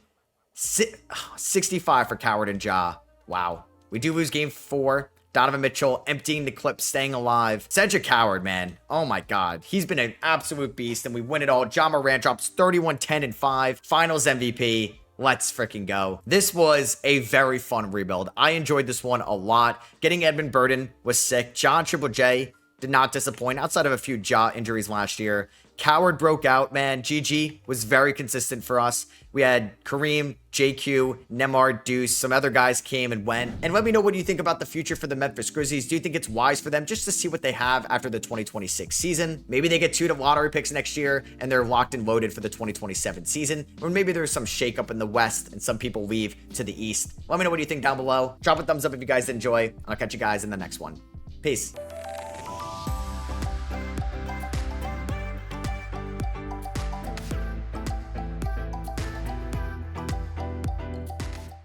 Speaker 1: 65 for Coward and Ja. Wow. We do lose game 4. Donovan Mitchell emptying the clip, staying alive. Cedric Coward, man. Oh my God. He's been an absolute beast, and we win it all. John Morant drops 31-10 and 5. Finals MVP. Let's freaking go. This was a very fun rebuild. I enjoyed this one a lot. Getting Edmund Burden was sick. John Triple J did not disappoint outside of a few Ja injuries last year. Coward broke out, man. GG was very consistent for us. We had Kareem, JQ, Nemar, Deuce, some other guys came and went. And let me know what you think about the future for the Memphis Grizzlies. Do you think it's wise for them just to see what they have after the 2026 season? Maybe they get 2 lottery picks next year and they're locked and loaded for the 2027 season. Or maybe there's some shakeup in the West and some people leave to the East. Let me know what you think down below. Drop a thumbs up if you guys enjoy. I'll catch you guys in the next one. Peace.